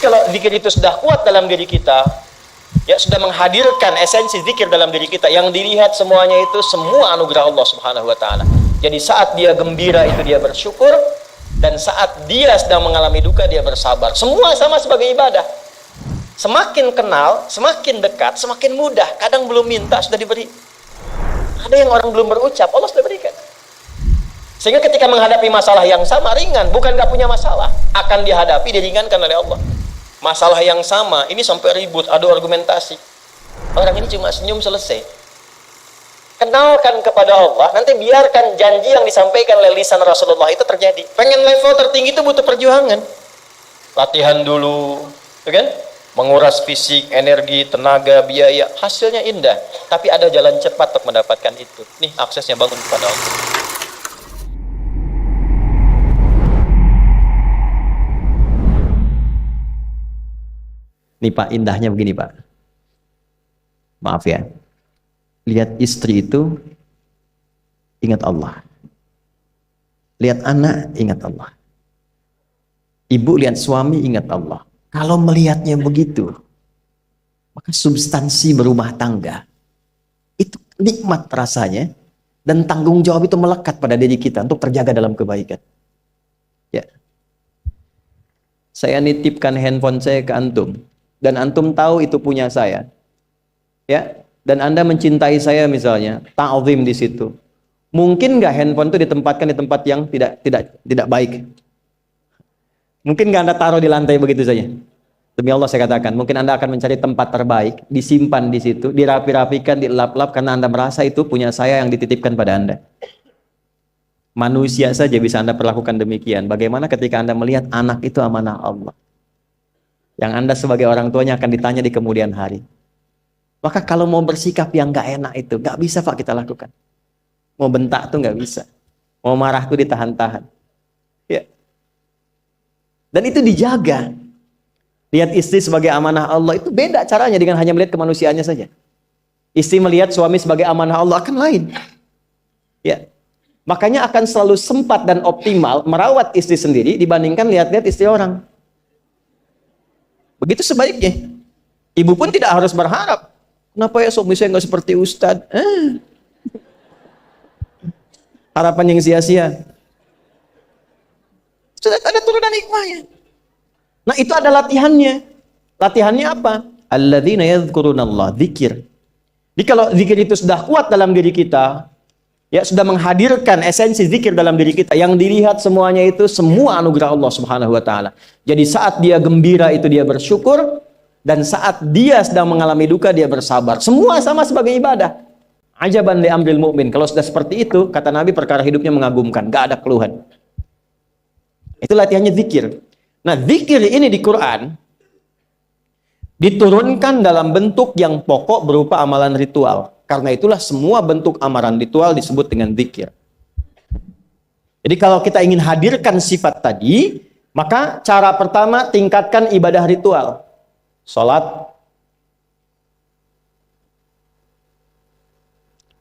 kalau zikir itu sudah kuat dalam diri kita, ya sudah menghadirkan esensi zikir dalam diri kita, yang dilihat semuanya itu semua anugerah Allah Subhanahu wa taala. Jadi saat dia gembira itu dia bersyukur, dan saat dia sedang mengalami duka dia bersabar. Semua sama sebagai ibadah. Semakin kenal, semakin dekat, semakin mudah. Kadang belum minta sudah diberi. Ada yang orang belum berucap, Allah sudah berikan. Sehingga ketika menghadapi masalah yang sama, ringan, bukan gak punya masalah, akan dihadapi, diringankan oleh Allah. Masalah yang sama, ini sampai ribut, ada argumentasi. Orang ini cuma senyum selesai. Kenalkan kepada Allah, nanti biarkan janji yang disampaikan oleh lisan Rasulullah itu terjadi. Pengen level tertinggi itu butuh perjuangan. Latihan dulu, kan? Menguras fisik, energi, tenaga, biaya, hasilnya indah. Tapi ada jalan cepat untuk mendapatkan itu. Nih aksesnya, bangun kepada Allah. Nih Pak, indahnya begini Pak. Maaf ya. Lihat istri itu, ingat Allah. Lihat anak, ingat Allah. Ibu lihat suami, ingat Allah. Kalau melihatnya begitu, maka substansi berumah tangga itu nikmat rasanya, dan tanggung jawab itu melekat pada diri kita untuk terjaga dalam kebaikan. Ya. Saya nitipkan handphone saya ke antum, dan antum tahu itu punya saya. Ya, dan Anda mencintai saya misalnya, ta'zim di situ. Mungkin nggak handphone itu ditempatkan di tempat yang tidak baik? Mungkin nggak Anda taruh di lantai begitu saja? Demi Allah saya katakan, mungkin Anda akan mencari tempat terbaik, disimpan di situ, dirapi-rapikan, dilap-lap, karena Anda merasa itu punya saya yang dititipkan pada Anda. Manusia saja bisa Anda perlakukan demikian. Bagaimana ketika Anda melihat anak itu amanah Allah, yang Anda sebagai orang tuanya akan ditanya di kemudian hari. Maka kalau mau bersikap yang nggak enak itu, nggak bisa Pak kita lakukan. Mau bentak tuh nggak bisa. Mau marah tuh ditahan-tahan. Ya. Dan itu dijaga. Lihat istri sebagai amanah Allah itu beda caranya dengan hanya melihat kemanusiaannya saja. Istri melihat suami sebagai amanah Allah akan lain. Ya. Makanya akan selalu sempat dan optimal merawat istri sendiri dibandingkan lihat-lihat istri orang. Begitu sebaiknya. Ibu pun tidak harus berharap, kenapa ya suami saya nggak seperti Ustadz? Harapan yang sia-sia. Sudah ada turunan hikmahnya. Nah itu ada latihannya. Latihannya apa? Alladzina yadhkurunallah, zikir. Jadi kalau zikir itu sudah kuat dalam diri kita, ya sudah menghadirkan esensi zikir dalam diri kita, yang dilihat semuanya itu semua anugerah Allah Subhanahu wa taala. Jadi saat dia gembira itu dia bersyukur, dan saat dia sedang mengalami duka dia bersabar. Semua sama sebagai ibadah. Ajaban li amril mu'min. Kalau sudah seperti itu, kata Nabi, perkara hidupnya mengagumkan, gak ada keluhan. Itu latihannya zikir. Nah, zikir ini di Quran diturunkan dalam bentuk yang pokok berupa amalan ritual. Karena itulah semua bentuk amalan ritual disebut dengan zikir. Jadi kalau kita ingin hadirkan sifat tadi, maka cara pertama tingkatkan ibadah ritual. Salat.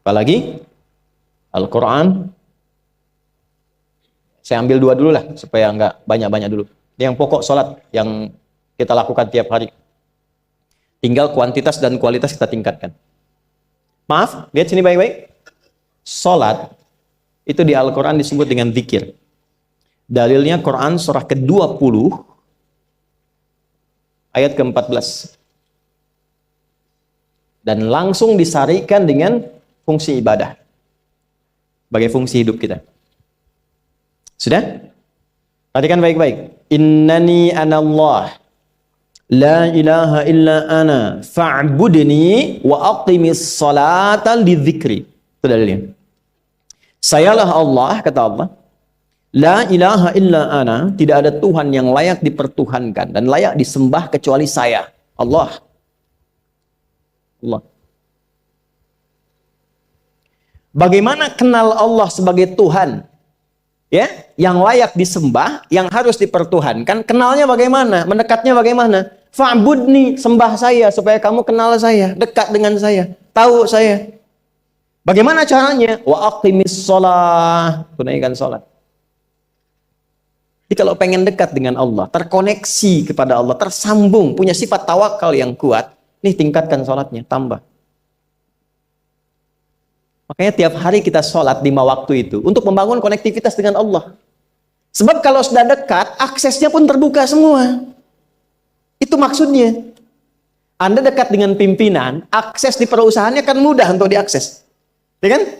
Apalagi? Al-Quran. Saya ambil dua dulu lah, supaya nggak banyak-banyak dulu. Yang pokok salat yang kita lakukan tiap hari. Tinggal kuantitas dan kualitas kita tingkatkan. Maaf, lihat sini baik-baik. Salat itu di Al-Quran disebut dengan zikir. Dalilnya Quran surah ke-20 ayat ke-14. Dan langsung disarikan dengan fungsi ibadah sebagai fungsi hidup kita. Sudah? Perhatikan baik-baik. Innani anallah la ilaha illa ana fa'budni wa aqimis salata lidzikri. Itu dalilnya. Sayalah Allah, kata Allah. La ilaha illa ana, tidak ada Tuhan yang layak dipertuhankan dan layak disembah kecuali saya, Allah. Allah. Bagaimana kenal Allah sebagai Tuhan? Ya, yang layak disembah, yang harus dipertuhankan, kenalnya bagaimana? Mendekatnya bagaimana? Fa'budni, sembah saya supaya kamu kenal saya, dekat dengan saya, tahu saya. Bagaimana caranya? Wa aqimis shalah, tunaikan salat. Jadi kalau pengen dekat dengan Allah, terkoneksi kepada Allah, tersambung, punya sifat tawakal yang kuat, nih tingkatkan sholatnya, tambah. Makanya tiap hari kita sholat 5 waktu itu untuk membangun konektivitas dengan Allah. Sebab kalau sudah dekat, aksesnya pun terbuka semua. Itu maksudnya. Anda dekat dengan pimpinan, akses di perusahaannya kan mudah untuk diakses. Ya kan?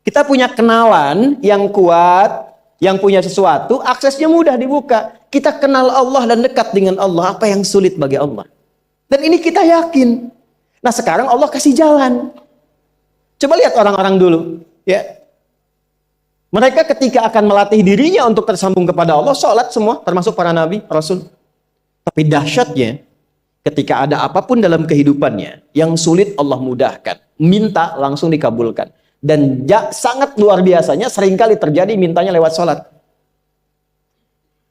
Kita punya kenalan yang kuat, yang punya sesuatu, aksesnya mudah dibuka. Kita kenal Allah dan dekat dengan Allah, apa yang sulit bagi Allah? Dan ini kita yakin. Nah sekarang Allah kasih jalan. Coba lihat orang-orang dulu, ya. Mereka ketika akan melatih dirinya untuk tersambung kepada Allah, sholat semua, termasuk para nabi, rasul. Tapi dahsyatnya, ketika ada apapun dalam kehidupannya yang sulit Allah mudahkan, minta langsung dikabulkan. Dan sangat luar biasanya, seringkali terjadi mintanya lewat sholat.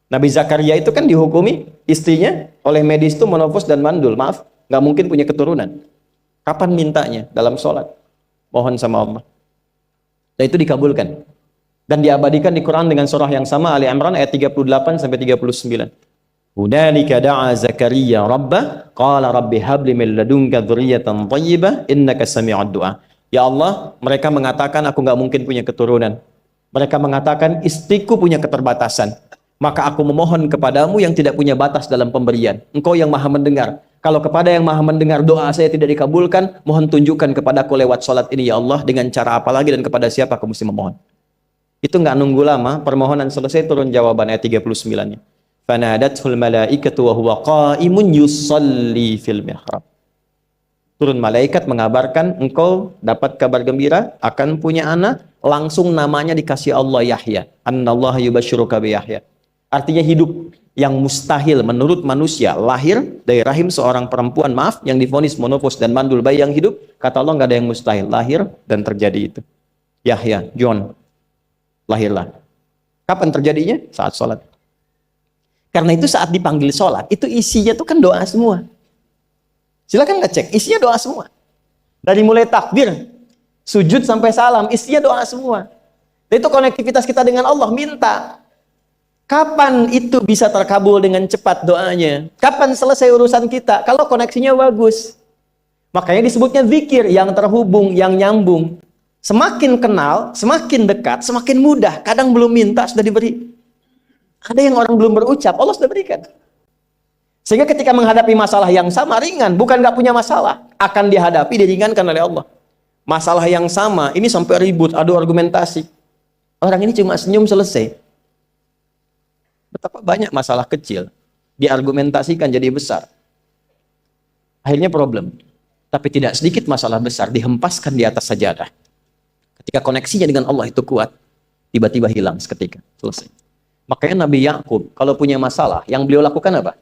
Nabi Zakaria itu kan dihukumi istrinya oleh medis itu menopause dan mandul, maaf, nggak mungkin punya keturunan. Kapan mintanya? Dalam sholat. Mohon sama Allah. Dan itu dikabulkan. Dan diabadikan di Quran dengan surah yang sama, Ali Imran ayat 38 sampai 39. Hunalika da'a Zakaria rabbah qala rabbi habli min ladunka dzurriyyatan thayyibah innaka sami'ud du'a. Ya Allah, mereka mengatakan aku nggak mungkin punya keturunan. Mereka mengatakan istriku punya keterbatasan. Maka aku memohon kepadamu yang tidak punya batas dalam pemberian. Engkau yang maha mendengar. Kalau kepada yang maha mendengar doa saya tidak dikabulkan, mohon tunjukkan kepadaku lewat sholat ini ya Allah, dengan cara apa lagi dan kepada siapa aku mesti memohon. Itu nggak nunggu lama, permohonan selesai turun jawaban ayat 39-nya. Fanadathul malaikatu wa huwa qa'imun yusalli fil mihrab. Turun malaikat mengabarkan engkau dapat kabar gembira akan punya anak, langsung namanya dikasih Allah Yahya. Annallaha yubasyiruka bi Yahya. Artinya hidup yang mustahil menurut manusia, lahir dari rahim seorang perempuan, maaf, yang divonis monopause dan mandul bayi yang hidup, kata Allah nggak ada yang mustahil, lahir dan terjadi itu. Yahya, John, lahirlah. Kapan terjadinya? Saat sholat. Karena itu saat dipanggil sholat, itu isinya tuh kan doa semua. Silakan ngecek, isinya doa semua. Dari mulai takbir, sujud sampai salam, isinya doa semua. Dan itu konektivitas kita dengan Allah, minta. Kapan itu bisa terkabul dengan cepat doanya? Kapan selesai urusan kita? Kalau koneksinya bagus. Makanya disebutnya zikir, yang terhubung, yang nyambung. Semakin kenal, semakin dekat, semakin mudah. Kadang belum minta, sudah diberi. Ada yang orang belum berucap, Allah sudah berikan. Sehingga ketika menghadapi masalah yang sama, ringan. Bukan nggak punya masalah. Akan dihadapi, diringankan oleh Allah. Masalah yang sama, ini sampai ribut, adu argumentasi. Orang ini cuma senyum selesai. Betapa banyak masalah kecil diargumentasikan jadi besar. Akhirnya problem. Tapi tidak sedikit masalah besar dihempaskan di atas sajadah. Ketika koneksinya dengan Allah itu kuat, tiba-tiba hilang seketika. Selesai. Makanya Nabi Yakub kalau punya masalah, yang beliau lakukan apa?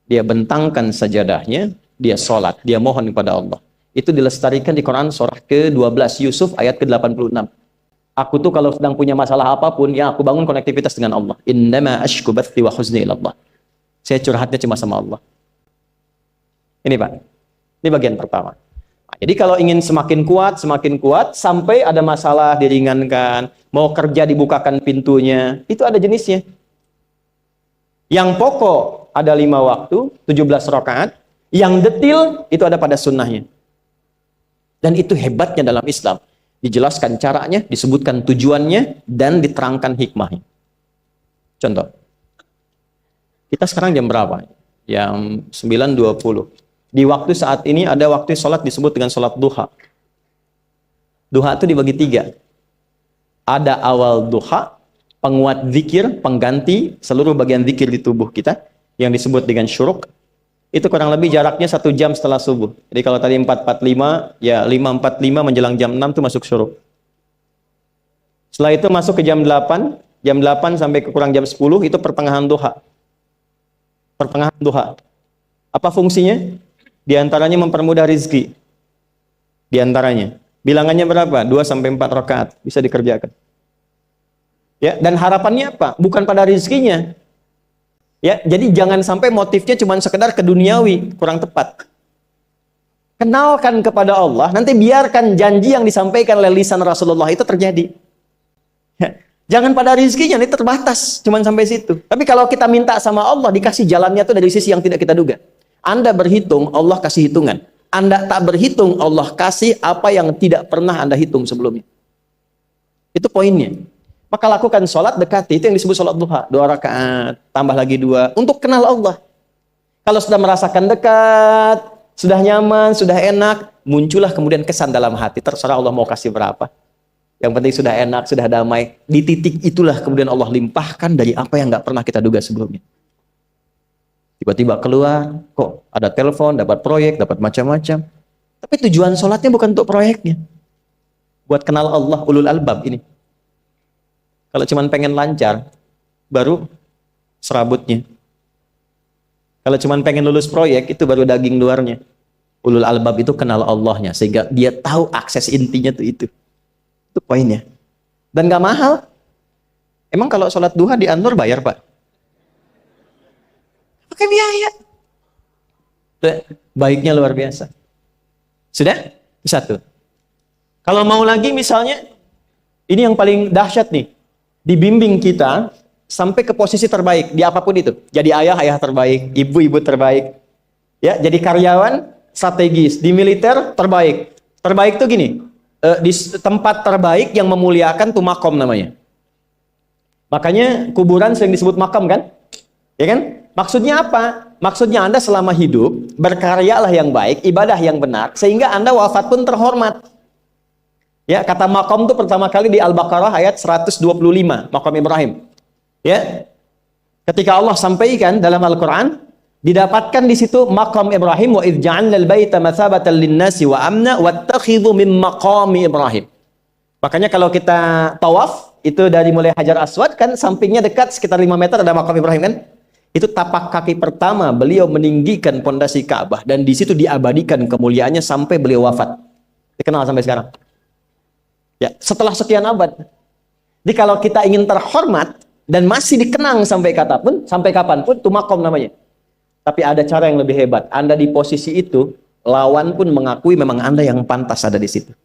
Dia bentangkan sajadahnya, dia sholat, dia mohon kepada Allah. Itu dilestarikan di Quran surah ke-12 Yusuf ayat ke-86. Aku tuh kalau sedang punya masalah apapun, ya aku bangun konektivitas dengan Allah. Innama ashku bathi wa huzni ilallah. Saya curhatnya cuma sama Allah. Ini Pak, ini bagian pertama. Nah, jadi kalau ingin semakin kuat, sampai ada masalah diringankan, mau kerja dibukakan pintunya, itu ada jenisnya. Yang pokok ada 5 waktu, 17 rakaat. Yang detil itu ada pada sunnahnya. Dan itu hebatnya dalam Islam. Dijelaskan caranya, disebutkan tujuannya, dan diterangkan hikmahnya. Contoh. Kita sekarang jam berapa? Jam 9.20. Di waktu saat ini ada waktu sholat disebut dengan sholat duha. Duha itu dibagi 3. Ada awal duha, penguat zikir, pengganti seluruh bagian zikir di tubuh kita, yang disebut dengan syuruk. Itu kurang lebih jaraknya 1 jam setelah subuh. Jadi kalau tadi 4.45, ya 5.45 menjelang jam 6 itu masuk syuruk. Setelah itu masuk ke jam 8 sampai ke kurang jam 10 itu pertengahan duha. Pertengahan duha. Apa fungsinya? Di antaranya mempermudah rizki. Di antaranya. Bilangannya berapa? 2 sampai 4 rakaat bisa dikerjakan. Ya, dan harapannya apa? Bukan pada rizkinya. Ya, jadi jangan sampai motifnya cuma sekedar ke duniawi, kurang tepat. Kenalkan kepada Allah, nanti biarkan janji yang disampaikan oleh lisan Rasulullah itu terjadi. Ya, Jangan pada rizkinya, ini terbatas, cuman sampai situ. Tapi kalau kita minta sama Allah, dikasih jalannya tuh dari sisi yang tidak kita duga. Anda berhitung, Allah kasih hitungan. Anda tak berhitung, Allah kasih apa yang tidak pernah Anda hitung sebelumnya. Itu poinnya. Maka lakukan sholat dekati, itu yang disebut sholat duha. 2 rakaat, tambah lagi 2, untuk kenal Allah. Kalau sudah merasakan dekat, sudah nyaman, sudah enak, muncullah kemudian kesan dalam hati. Terserah Allah mau kasih berapa. Yang penting sudah enak, sudah damai. Di titik itulah kemudian Allah limpahkan dari apa yang nggak pernah kita duga sebelumnya. Tiba-tiba keluar, kok ada telepon, dapat proyek, dapat macam-macam. Tapi tujuan sholatnya bukan untuk proyeknya. Buat kenal Allah, ulul albab ini. Kalau cuma pengen lancar, baru serabutnya. Kalau cuma pengen lulus proyek, itu baru daging luarnya. Ulul albab itu kenal Allahnya, sehingga dia tahu akses intinya tuh itu. Itu poinnya. Dan gak mahal. Emang kalau sholat duha di Anur bayar, Pak? Pakai biaya. Baiknya luar biasa. Sudah? Satu. Kalau mau lagi misalnya, ini yang paling dahsyat nih. Dibimbing kita sampai ke posisi terbaik di apapun itu. Jadi ayah terbaik, ibu terbaik. Ya, jadi karyawan strategis, di militer terbaik. Terbaik tuh gini, di tempat terbaik yang memuliakan tuh makom namanya. Makanya kuburan sering disebut makam kan? Ya kan? Maksudnya apa? Maksudnya Anda selama hidup berkaryalah yang baik, ibadah yang benar, sehingga Anda wafat pun terhormat. Ya, kata makom itu pertama kali di Al-Baqarah ayat 125, makom Ibrahim. Ya. Ketika Allah sampaikan dalam Al-Qur'an, didapatkan di situ makom Ibrahim, wa idz ja'alna al-baita mathabatan lin-nasi wa amna wattakhidhu min maqami Ibrahim. Makanya kalau kita tawaf, itu dari mulai Hajar Aswad kan sampingnya dekat sekitar 5 meter ada makom Ibrahim kan? Itu tapak kaki pertama beliau meninggikan pondasi Ka'bah dan di situ diabadikan kemuliaannya sampai beliau wafat. Dikenal sampai sekarang. Ya, setelah sekian abad. Jadi kalau kita ingin terhormat dan masih dikenang sampai kapanpun, itu makom namanya. Tapi ada cara yang lebih hebat. Anda di posisi itu, lawan pun mengakui memang Anda yang pantas ada di situ.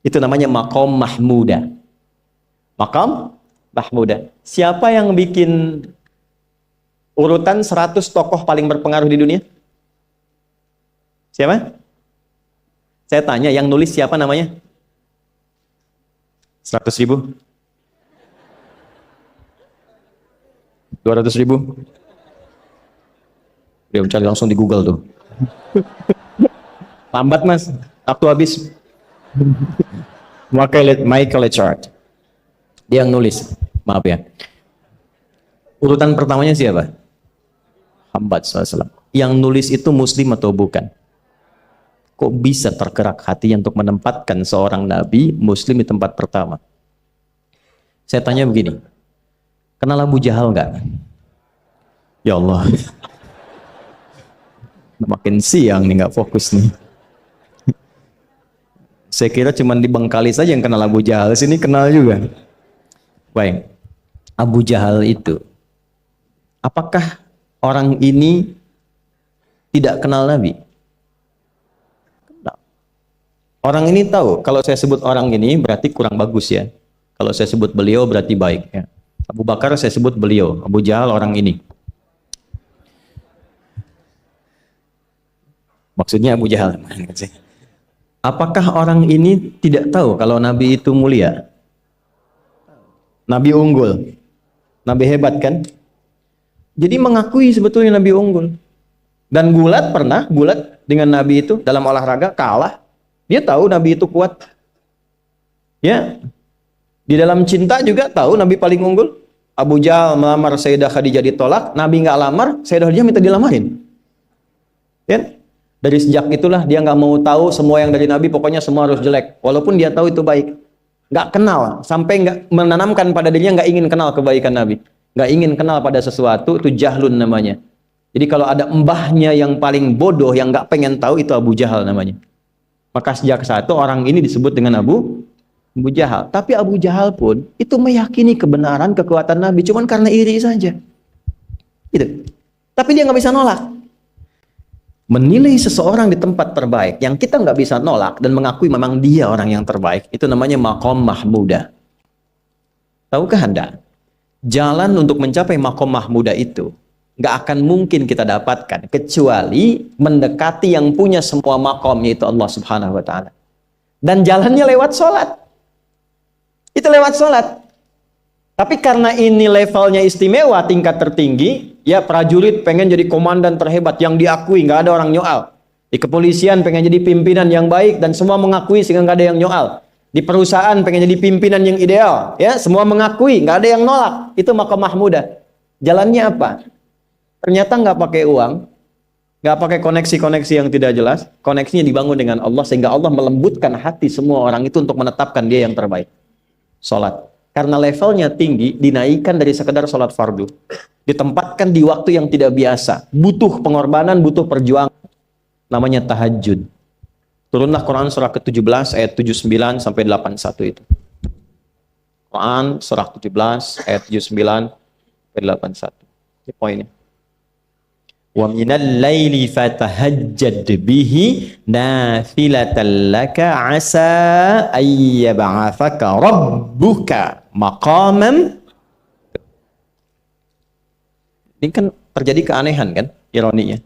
Itu namanya makom mahmuda. Makom mahmuda. Siapa yang bikin urutan 100 tokoh paling berpengaruh di dunia? Siapa? Saya tanya, yang nulis siapa namanya? 100.000? 200.000? Dia mencari langsung di Google tuh. Lambat mas, waktu habis. Michael Chart. Dia yang nulis, maaf ya. Urutan pertamanya siapa? Muhammad SAW. Yang nulis itu muslim atau bukan? Kok bisa tergerak hatinya untuk menempatkan seorang nabi muslim di tempat pertama? Saya tanya begini, kenal Abu Jahal nggak? Ya Allah, makin siang nih nggak fokus nih. Saya kira cuma di Bengkali saja yang kenal Abu Jahal, sini kenal juga. Baik, Abu Jahal itu, apakah orang ini tidak kenal Nabi? Orang ini tahu, kalau saya sebut orang ini berarti kurang bagus ya. Kalau saya sebut beliau berarti baik ya. Abu Bakar saya sebut beliau, Abu Jahal orang ini. Maksudnya Abu Jahal. Apakah orang ini tidak tahu kalau Nabi itu mulia? Nabi unggul. Nabi hebat kan? Jadi mengakui sebetulnya Nabi unggul. Dan gulat dengan Nabi itu dalam olahraga kalah. Dia tahu Nabi itu kuat. Ya. Di dalam cinta juga tahu Nabi paling unggul. Abu Jahal melamar Sayyidah Khadijah ditolak, Nabi nggak lamar, Sayyidah Khadijah minta dilamarin. Ya. Dari sejak itulah dia nggak mau tahu semua yang dari Nabi, pokoknya semua harus jelek. Walaupun dia tahu itu baik. Nggak kenal, sampai nggak menanamkan pada dirinya nggak ingin kenal kebaikan Nabi. Nggak ingin kenal pada sesuatu, itu jahlun namanya. Jadi kalau ada mbahnya yang paling bodoh, yang nggak pengen tahu, itu Abu Jahal namanya. Maka sejak saat itu orang ini disebut dengan Abu Jahal. Tapi Abu Jahal pun itu meyakini kebenaran, kekuatan Nabi, cuman karena iri saja. Gitu. Tapi dia nggak bisa nolak. Menilai seseorang di tempat terbaik yang kita nggak bisa nolak dan mengakui memang dia orang yang terbaik, itu namanya maqam mahmuda. Tahukah Anda, jalan untuk mencapai maqam mahmudah itu nggak akan mungkin kita dapatkan kecuali mendekati yang punya semua maqam, yaitu Allah Subhanahu wa taala. Dan jalannya lewat sholat. Itu lewat sholat. Tapi karena ini levelnya istimewa, tingkat tertinggi, ya prajurit pengen jadi komandan terhebat yang diakui, nggak ada orang nyoal. Di kepolisian pengen jadi pimpinan yang baik dan semua mengakui sehingga nggak ada yang nyoal. Di perusahaan pengen jadi pimpinan yang ideal, ya semua mengakui, nggak ada yang nolak. Itu maqam mahmudah. Jalannya apa? Ternyata nggak pakai uang, nggak pakai koneksi-koneksi yang tidak jelas. Koneksinya dibangun dengan Allah sehingga Allah melembutkan hati semua orang itu untuk menetapkan dia yang terbaik. Sholat. Karena levelnya tinggi, dinaikkan dari sekedar sholat fardu. Ditempatkan di waktu yang tidak biasa. Butuh pengorbanan, butuh perjuangan. Namanya tahajud. Turunlah Quran surah ke-17 ayat 79 sampai 81 itu. Quran surah 17 ayat 79 sampai 81. Ini poinnya. Wa minal laili fatahajjad bihi nafilatan laka asa ayyab'athaka rabbuka maqaman. Ini kan terjadi keanehan kan, ironinya.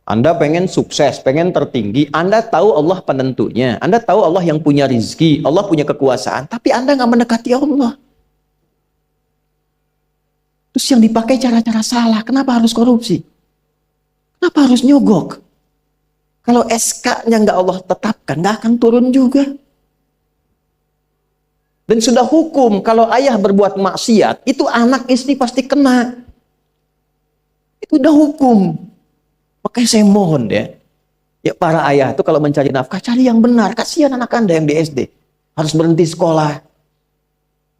Anda pengen sukses, pengen tertinggi, Anda tahu Allah penentunya, Anda tahu Allah yang punya rizki, Allah punya kekuasaan, tapi Anda nggak mendekati Allah. Terus yang dipakai cara-cara salah, kenapa harus korupsi? Kenapa harus nyogok? Kalau SK-nya nggak Allah tetapkan, nggak akan turun juga. Dan sudah hukum, kalau ayah berbuat maksiat, itu anak istri pasti kena. Itu udah hukum. Makanya saya mohon deh, ya para ayah itu kalau mencari nafkah, cari yang benar. Kasihan anak Anda yang di SD. Harus berhenti sekolah.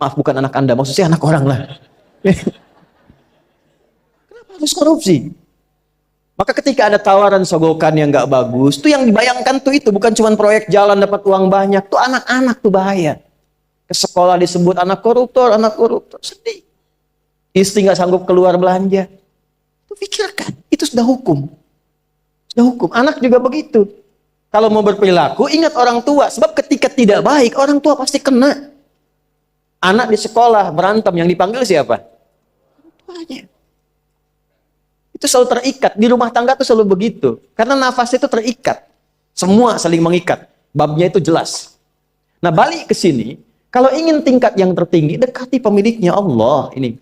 Maaf, bukan anak Anda, maksudnya anak orang lah. Kenapa harus korupsi? Maka ketika ada tawaran sogokan yang nggak bagus, tuh yang dibayangkan tuh itu bukan cuma proyek jalan dapat uang banyak, tuh anak-anak tuh bahaya. Ke sekolah disebut anak koruptor, sedih. Istri nggak sanggup keluar belanja. Tuh pikirkan, itu sudah hukum. Sudah hukum. Anak juga begitu. Kalau mau berperilaku, ingat orang tua. Sebab ketika tidak baik, orang tua pasti kena. Anak di sekolah berantem, yang dipanggil siapa? Orang tuanya. Itu selalu terikat. Di rumah tangga itu selalu begitu. Karena nafas itu terikat. Semua saling mengikat. Babnya itu jelas. Nah, balik ke sini. Kalau ingin tingkat yang tertinggi, dekati pemiliknya Allah. Ini.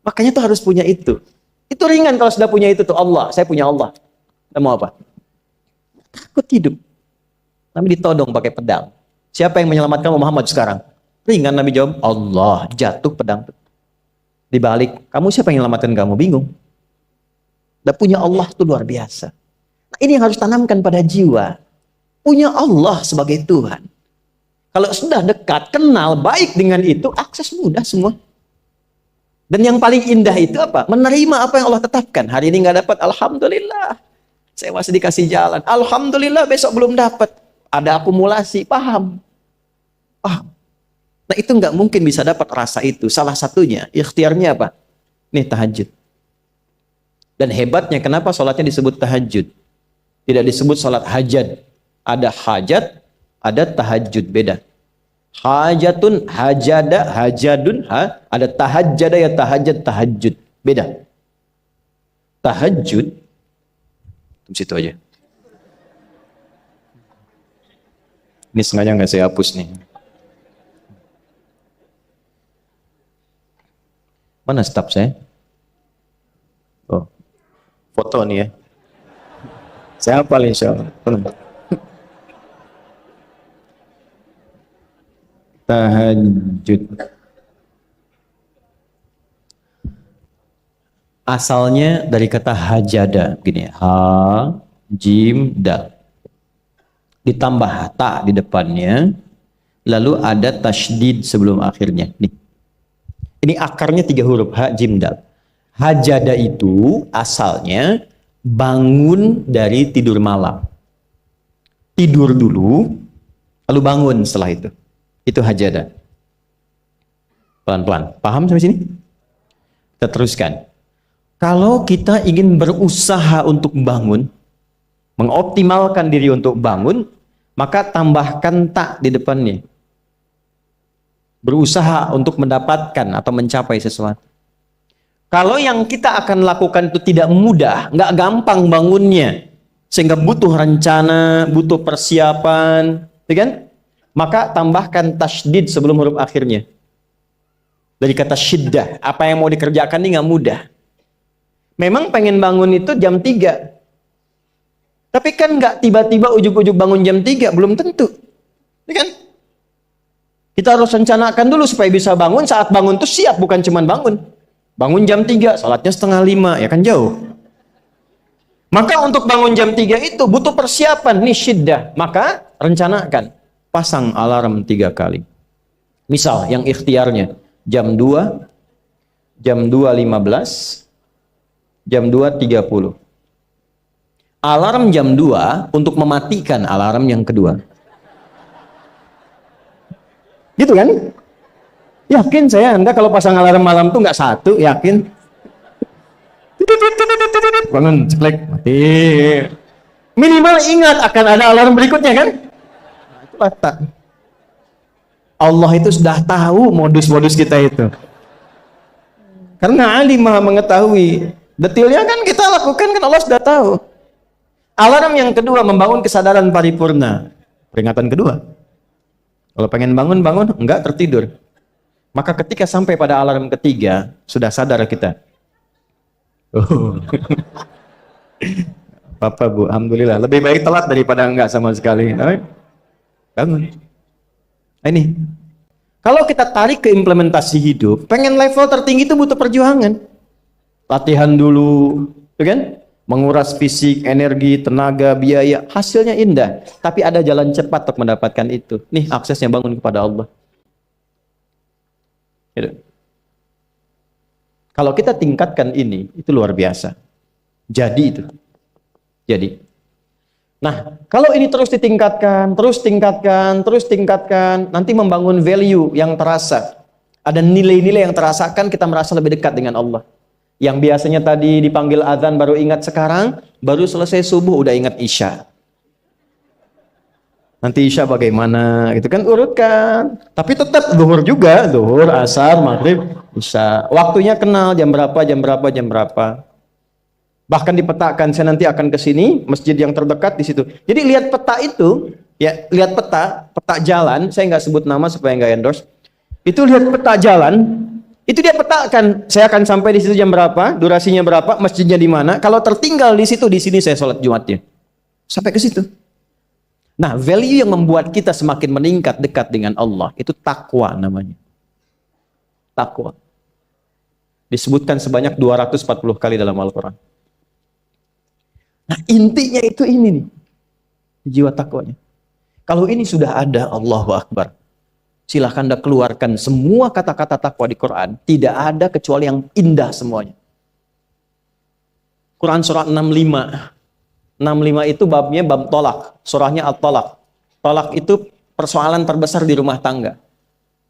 Makanya tuh harus punya itu. Itu ringan kalau sudah punya itu tuh Allah. Saya punya Allah. Kita mau apa? Takut hidup. Nabi ditodong pakai pedang. Siapa yang menyelamatkan Muhammad sekarang? Ringan Nabi jawab, Allah. Jatuh pedang. Dibalik, kamu siapa yang menyelamatkan kamu? Bingung. Dan punya Allah itu luar biasa. Nah, ini yang harus tanamkan pada jiwa. Punya Allah sebagai Tuhan. Kalau sudah dekat, kenal, baik dengan itu, akses mudah semua. Dan yang paling indah itu apa? Menerima apa yang Allah tetapkan. Hari ini nggak dapat, alhamdulillah. Saya masih dikasih jalan. Alhamdulillah, besok belum dapat. Ada akumulasi, paham. Paham. Nah, itu nggak mungkin bisa dapat rasa itu. Salah satunya, ikhtiarnya apa? Nih, tahajud. Dan hebatnya, kenapa sholatnya disebut tahajud? Tidak disebut sholat hajat. Ada hajat, ada tahajud, beda. Hajatun, hajada, hajadun, ada tahajjada ya tahajjud, tahajud. Beda. Tahajud, di situ aja. Ini sengaja nggak saya hapus nih. Mana staf saya? Oh, foto nih ya. Saya hafal insya Allah. Tahajud. Asalnya dari kata hajada, begini, ha, jim, dal. Ditambah ta di depannya, lalu ada tasydid sebelum akhirnya. Nih. Ini akarnya 3 huruf, ha, jim, dal. Hajada itu asalnya bangun dari tidur malam. Tidur dulu, lalu bangun setelah itu. Itu hajada. Pelan-pelan. Paham sampai sini? Kita teruskan. Kalau kita ingin berusaha untuk bangun, mengoptimalkan diri untuk bangun, maka tambahkan tak di depannya. berusaha untuk mendapatkan atau mencapai sesuatu. Kalau yang kita akan lakukan itu tidak mudah, nggak gampang bangunnya, sehingga butuh rencana, butuh persiapan, ya kan? Maka tambahkan tasydid sebelum huruf akhirnya. Dari kata syiddah, apa yang mau dikerjakan ini nggak mudah. Memang pengen bangun itu jam 3. Tapi kan nggak tiba-tiba ujuk-ujuk bangun jam 3, belum tentu. Ya kan? Kita harus rencanakan dulu supaya bisa bangun, saat bangun tuh siap, bukan cuma bangun. Bangun jam 3, salatnya 4:30, ya kan jauh. Maka untuk bangun jam 3 itu butuh persiapan, nih syiddah. Maka rencanakan, pasang alarm 3 kali. Misal yang ikhtiarnya jam 2, jam 2.15, jam 2.30. Alarm jam 2 untuk mematikan alarm yang kedua. Gitu kan? Yakin saya Anda kalau pasang alarm malam tuh nggak satu, yakin? Bangun, ceklek, mati. Minimal ingat akan ada alarm berikutnya kan? Itu tak. Allah itu sudah tahu modus-modus kita itu. Karena alim maha mengetahui. Detailnya kan kita lakukan kan Allah sudah tahu. Alarm yang kedua membangun kesadaran paripurna. Peringatan kedua. Kalau pengen bangun, enggak tertidur. Maka ketika sampai pada alarm ketiga, sudah sadar kita. Oh. Papa Bu, alhamdulillah. Lebih baik telat daripada enggak sama sekali. Bangun. Ini. Kalau kita tarik ke implementasi hidup, pengen level tertinggi itu butuh perjuangan. Latihan dulu, kan? Menguras fisik, energi, tenaga, biaya. Hasilnya indah. Tapi ada jalan cepat untuk mendapatkan itu. Nih aksesnya bangun kepada Allah. Gitu. Kalau kita tingkatkan ini, itu luar biasa. Jadi itu. Jadi. Nah, kalau ini terus ditingkatkan, terus tingkatkan, nanti membangun value yang terasa. Ada nilai-nilai yang terasakan, kita merasa lebih dekat dengan Allah. Yang biasanya tadi dipanggil azan baru ingat sekarang, baru selesai subuh udah ingat isya. Nanti isya bagaimana, gitu kan, urutkan. Tapi tetap zuhur juga, zuhur, asar, maghrib, isya. Waktunya kenal, jam berapa. Bahkan dipetakan, saya nanti akan ke sini, masjid yang terdekat di situ. Jadi lihat peta itu, ya lihat peta jalan, saya nggak sebut nama supaya nggak endorse. Itu lihat peta jalan, itu dia petakan, saya akan sampai di situ jam berapa, durasinya berapa, masjidnya di mana. Kalau tertinggal di situ, di sini saya sholat Jumatnya. Sampai ke situ. Nah, value yang membuat kita semakin meningkat dekat dengan Allah, itu takwa namanya. Takwa. Disebutkan sebanyak 240 kali dalam Al-Quran. Nah, intinya itu ini nih. Jiwa takwanya. Kalau ini sudah ada, Allahu Akbar. Silahkan Anda keluarkan semua kata-kata takwa di Quran. Tidak ada kecuali yang indah semuanya. Quran surah 65. 65 itu babnya bab tolak. Surahnya at-tolak. Tolak itu persoalan terbesar di rumah tangga.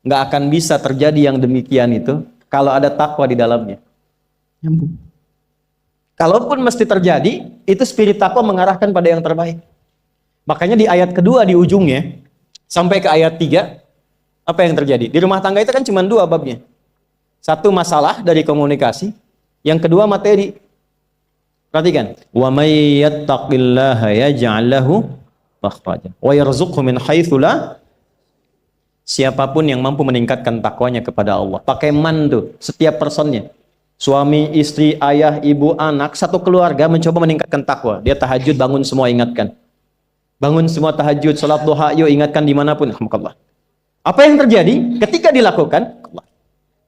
Nggak akan bisa terjadi yang demikian itu kalau ada takwa di dalamnya. Nyambung. Kalaupun mesti terjadi, itu spirit takwa mengarahkan pada yang terbaik. Makanya di ayat kedua di ujungnya, sampai ke ayat 3, apa yang terjadi? Di rumah tangga itu kan cuma 2 babnya. Satu masalah dari komunikasi, yang kedua materi. Perhatikan, wa may yattaqillaha yaj'al lahu makhraja wa yarzuqhu min haitsu la. Siapapun yang mampu meningkatkan takwanya kepada Allah, pakai man tuh setiap personnya. Suami, istri, ayah, ibu, anak, satu keluarga mencoba meningkatkan takwa. Dia tahajud, bangun semua ingatkan. Bangun semua tahajud, salat duha, yuk ingatkan dimanapun. Alhamdulillah. Apa yang terjadi ketika dilakukan?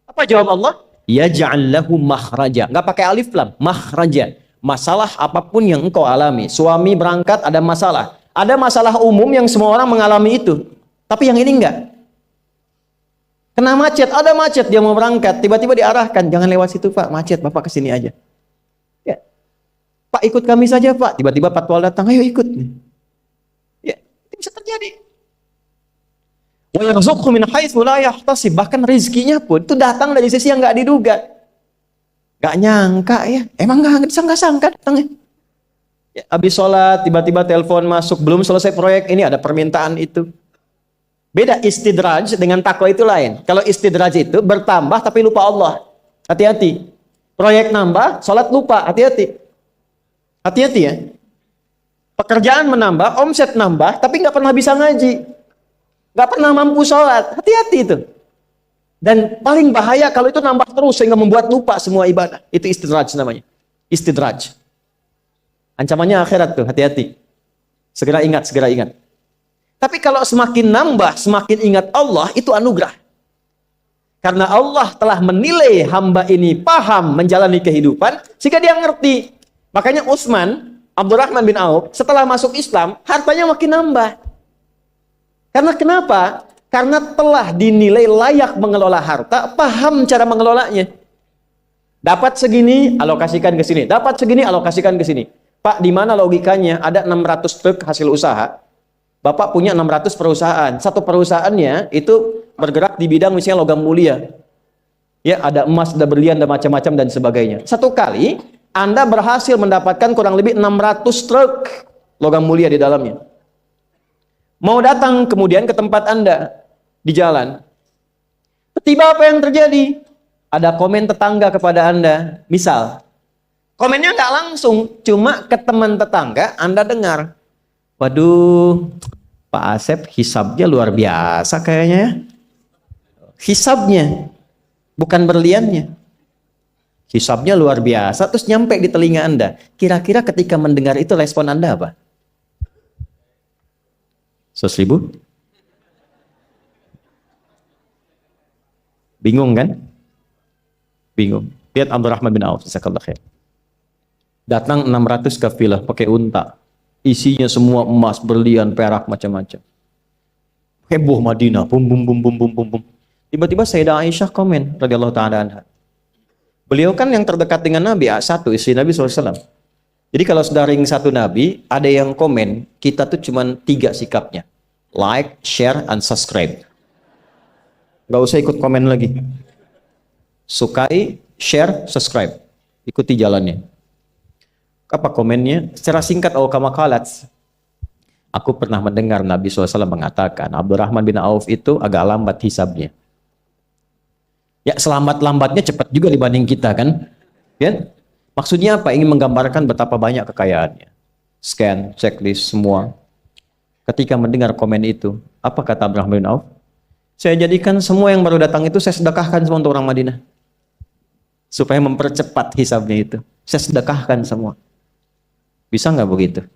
Apa jawab Allah? Yaj'al lahu makhraja. Enggak pakai alif lam, makhraja. Masalah apapun yang engkau alami. Suami berangkat ada masalah. Ada masalah umum yang semua orang mengalami itu. Tapi yang ini enggak. Kena macet, ada macet, dia mau berangkat. Tiba-tiba diarahkan, jangan lewat situ Pak, macet, Bapak kesini aja. Ya. Pak ikut kami saja Pak. Tiba-tiba patwal datang, ayo ikut. Ya, itu bisa terjadi. Wa yarzuqhu min haitsu la yahtasib. Bahkan rezekinya pun itu datang dari sisi yang enggak diduga. Gak nyangka ya, emang gak disangka-sangka datangnya. Ya, habis sholat, tiba-tiba telepon masuk, belum selesai proyek, ini ada permintaan itu. Beda istidraj dengan takwa itu lain. Kalau istidraj itu bertambah tapi lupa Allah. Hati-hati. Proyek nambah, sholat lupa. Hati-hati. Hati-hati ya. Pekerjaan menambah, omset nambah, tapi nggak pernah bisa ngaji. Nggak pernah mampu sholat. Hati-hati itu. Dan paling bahaya kalau itu nambah terus sehingga membuat lupa semua ibadah. Itu istidraj namanya. Istidraj. Ancamannya akhirat tuh, hati-hati. Segera ingat, segera ingat. Tapi kalau semakin nambah, semakin ingat Allah, itu anugerah. Karena Allah telah menilai hamba ini paham menjalani kehidupan, sehingga dia ngerti. Makanya Utsman, Abdurrahman bin Auf, setelah masuk Islam, hartanya makin nambah. Karena kenapa? Karena telah dinilai layak mengelola harta, paham cara mengelolanya. Dapat segini, alokasikan ke sini. Dapat segini, alokasikan ke sini. Pak, di mana logikanya ada 600 truk hasil usaha? Bapak punya 600 perusahaan. Satu perusahaannya itu bergerak di bidang misalnya logam mulia. Ya, ada emas, ada berlian, ada macam-macam dan sebagainya. Satu kali Anda berhasil mendapatkan kurang lebih 600 truk logam mulia di dalamnya. Mau datang kemudian ke tempat Anda di jalan. Tiba apa yang terjadi? Ada komen tetangga kepada Anda. Misal, komennya nggak langsung, cuma ke teman tetangga Anda dengar. Waduh, Pak Asep hisabnya luar biasa kayaknya ya. Hisabnya, bukan berliannya. Hisabnya luar biasa, terus nyampe di telinga Anda. Kira-kira ketika mendengar itu respon Anda apa? 100.000? Bingung kan? Bingung. Lihat Abdurrahman bin Auf, jazakallahu khair. Datang 600 kafilah pakai unta. Isinya semua emas, berlian, perak, macam-macam. Heboh Madinah, bum bum bum bum bum bum bum. Tiba-tiba Sayyidah Aisyah komen radhiyallahu taala anha. Beliau kan yang terdekat dengan Nabi, satu istri Nabi SAW. Jadi kalau sudah ring satu Nabi, ada yang komen, kita tuh cuma 3 sikapnya. Like, share, and subscribe. Gak usah ikut komen lagi. Sukai, share, subscribe. Ikuti jalannya. Apa komennya? Secara singkat, kama qalat. Aku pernah mendengar Nabi SAW mengatakan, Abdurrahman bin Auf itu agak lambat hisabnya. Ya, selamat-lambatnya cepat juga dibanding kita kan? Ya? Maksudnya apa? Ingin menggambarkan betapa banyak kekayaannya. Scan, checklist, semua. Ketika mendengar komen itu, apa kata Abdurrahman bin Auf? Saya jadikan semua yang baru datang itu saya sedekahkan semua untuk orang Madinah. Supaya mempercepat hisabnya itu. Saya sedekahkan semua. Bisa nggak begitu?